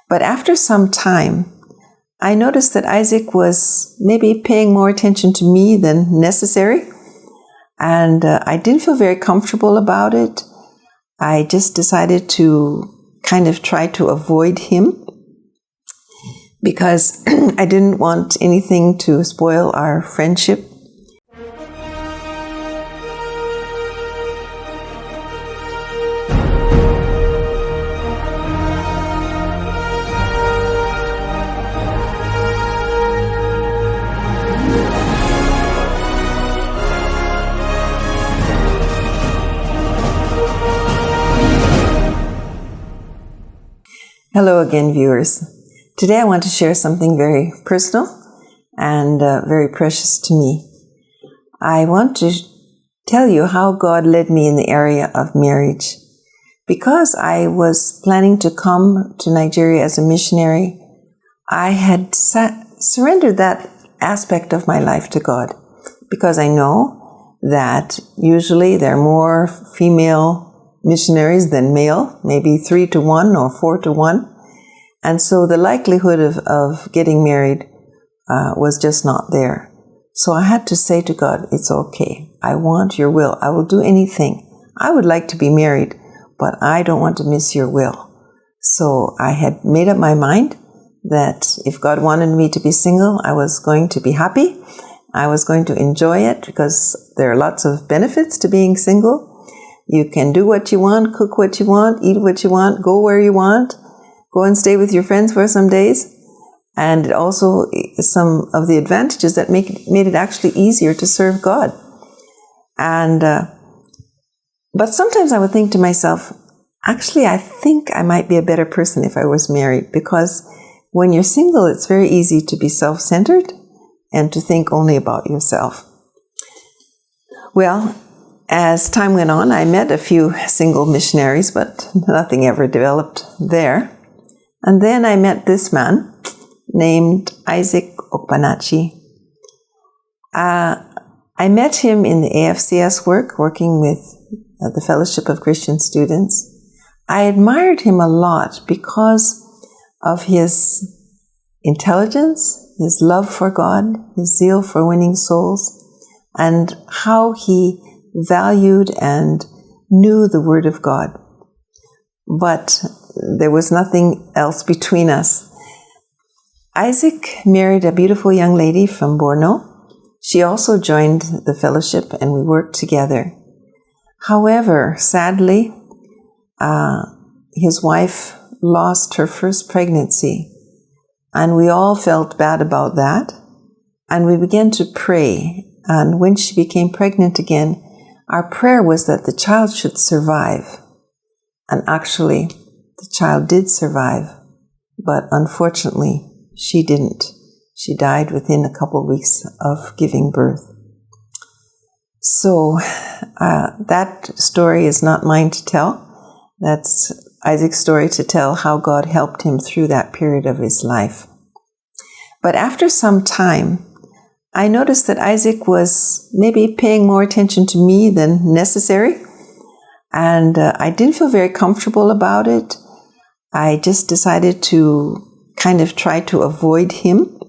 But after some time, I noticed that Isaac was maybe paying more attention to me than necessary. And I didn't feel very comfortable about it. I just decided to kind of try to avoid him because I didn't want anything to spoil our friendship. Hello again, viewers. Today I want to share something very personal and very precious to me. I want to tell you how God led me in the area of marriage. Because I was planning to come to Nigeria as a missionary, I had surrendered that aspect of my life to God. Because I know that usually there are more female missionaries than male, maybe 3 to 1 or 4 to 1. And so the likelihood of getting married was just not there. So I had to say to God, it's okay. I want your will. I will do anything. I would like to be married, but I don't want to miss your will. So I had made up my mind that if God wanted me to be single, I was going to be happy. I was going to enjoy it because there are lots of benefits to being single. You can do what you want, cook what you want, eat what you want, go where you want, go and stay with your friends for some days. And also some of the advantages that made it actually easier to serve God. And but sometimes I would think to myself, actually, I think I might be a better person if I was married, because when you're single, it's very easy to be self-centered and to think only about yourself. Well, as time went on, I met a few single missionaries, but nothing ever developed there. And then I met this man named Isaac Okpanachi. I met him in the AFCS working with the Fellowship of Christian Students. I admired him a lot because of his intelligence, his love for God, his zeal for winning souls, and how he valued and knew the Word of God. But there was nothing else between us. Isaac married a beautiful young lady from Borno. She also joined the fellowship and we worked together. However, sadly, his wife lost her first pregnancy, and we all felt bad about that. And we began to pray. And when she became pregnant again, our prayer was that the child should survive. And actually, the child did survive, but unfortunately, she didn't. She died within a couple of weeks of giving birth. So that story is not mine to tell. That's Isaac's story to tell how God helped him through that period of his life. But after some time, I noticed that Isaac was maybe paying more attention to me than necessary. And I didn't feel very comfortable about it. I just decided to kind of try to avoid him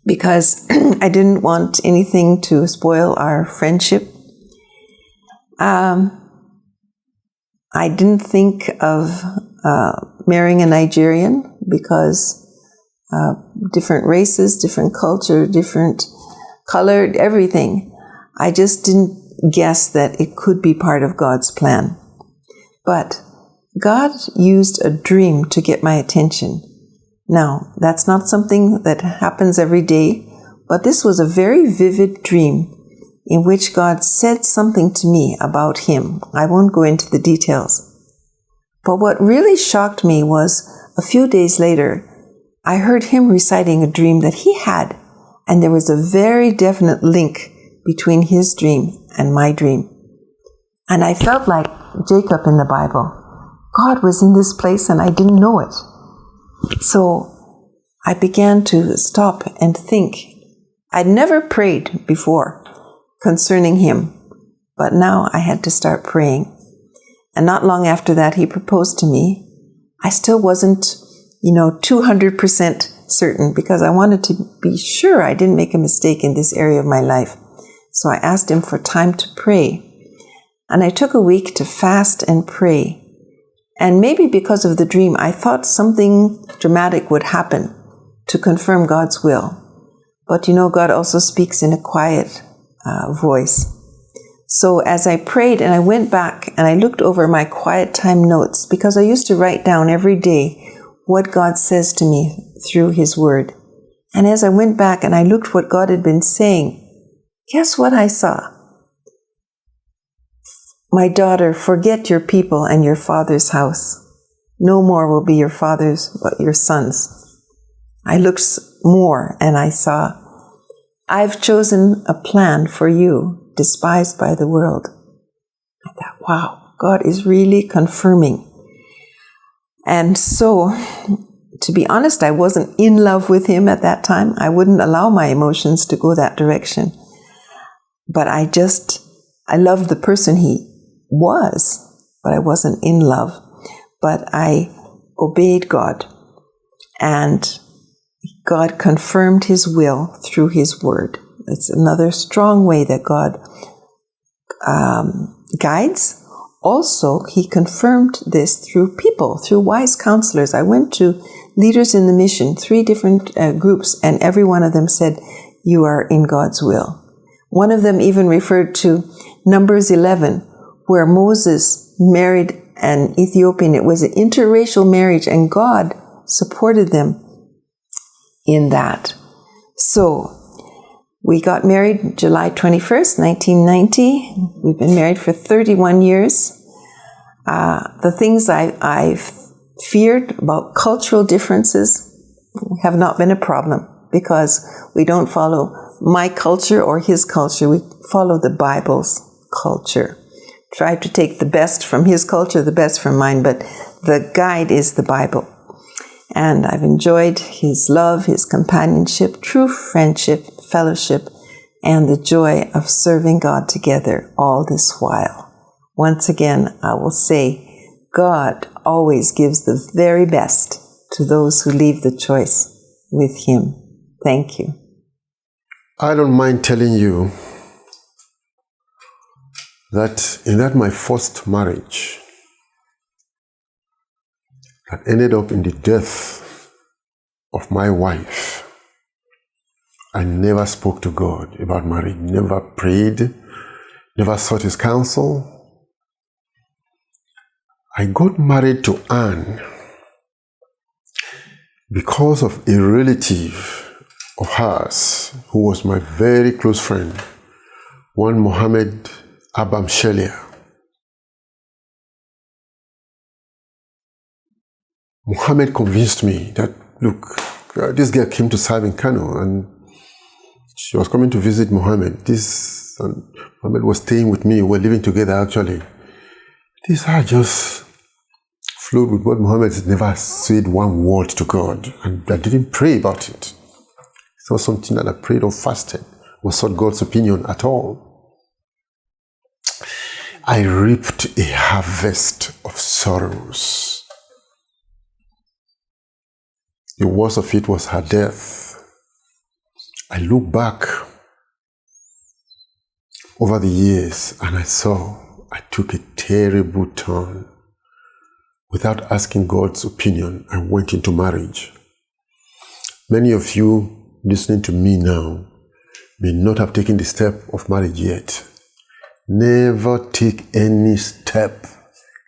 because I didn't want anything to spoil our friendship. I didn't think of marrying a Nigerian because different races, different culture, different color, everything. I just didn't guess that it could be part of God's plan. But God used a dream to get my attention. Now, that's not something that happens every day, but this was a very vivid dream in which God said something to me about him. I won't go into the details. But what really shocked me was a few days later, I heard him reciting a dream that he had, and there was a very definite link between his dream and my dream. And I felt like Jacob in the Bible. God was in this place and I didn't know it. So I began to stop and think. I'd never prayed before concerning him, but now I had to start praying. And not long after that, he proposed to me. I still wasn't 200% certain, because I wanted to be sure I didn't make a mistake in this area of my life. So I asked him for time to pray. And I took a week to fast and pray. And maybe because of the dream, I thought something dramatic would happen to confirm God's will. But God also speaks in a quiet voice. So as I prayed and I went back and I looked over my quiet time notes, because I used to write down every day what God says to me through His Word. And as I went back and I looked what God had been saying, guess what I saw? My daughter, forget your people and your father's house. No more will be your father's, but your sons. I looked more and I saw, I've chosen a plan for you, despised by the world. I thought, wow, God is really confirming. And so, to be honest, I wasn't in love with Him at that time. I wouldn't allow my emotions to go that direction. But I loved the person He was, but I wasn't in love. But I obeyed God, and God confirmed His will through His Word. It's another strong way that God guides. Also, He confirmed this through people, through wise counselors. I went to leaders in the mission, 3 different groups, and every one of them said, you are in God's will. One of them even referred to Numbers 11, where Moses married an Ethiopian. It was an interracial marriage, and God supported them in that. So, we got married July 21st, 1990. We've been married for 31 years. The things I've feared about cultural differences have not been a problem, because we don't follow my culture or his culture. We follow the Bible's culture. Try to take the best from his culture, the best from mine, but the guide is the Bible. And I've enjoyed his love, his companionship, true friendship, fellowship, and the joy of serving God together all this while. Once again, I will say, God always gives the very best to those who leave the choice with Him. Thank you. I don't mind telling you that in that my first marriage that ended up in the death of my wife, I never spoke to God about marriage, never prayed, never sought His counsel. I got married to Anne because of a relative of hers who was my very close friend, one Mohammed Abam Shelia. Mohammed convinced me that, look, this girl came to serve in Kano and she was coming to visit Mohammed. Mohammed was staying with me. We were living together actually. This I just flowed with what Mohammed never said one word to God, and I didn't pray about it. It's not something that I prayed or fasted or sought God's opinion at all. I reaped a harvest of sorrows. The worst of it was her death. I look back over the years and I saw I took a terrible turn. Without asking God's opinion, I went into marriage. Many of you listening to me now may not have taken the step of marriage yet. Never take any step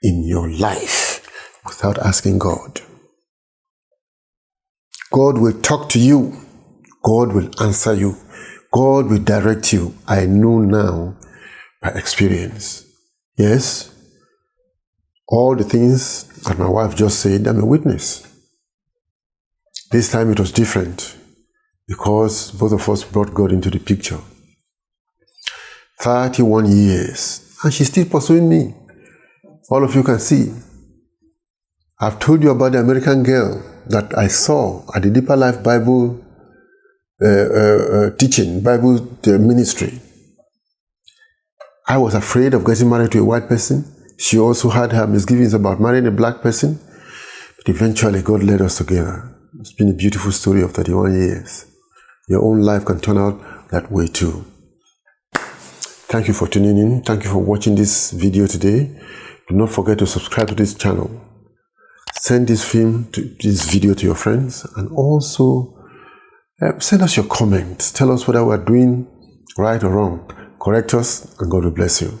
in your life without asking God. God will talk to you. God will answer you. God will direct you. I know now by experience. Yes, all the things that my wife just said, I'm a witness. This time it was different because both of us brought God into the picture. 31 years, and she's still pursuing me. All of you can see. I've told you about the American girl that I saw at the Deeper Life Bible teaching, Bible ministry. I was afraid of getting married to a white person. She also had her misgivings about marrying a black person. Eventually, God led us together. It's been a beautiful story of 31 years. Your own life can turn out that way too. Thank you for tuning in. Thank you for watching this video today. Do not forget to subscribe to this channel. Send this video to your friends, and also send us your comments. Tell us whether we're doing right or wrong. Correct us, and God will bless you.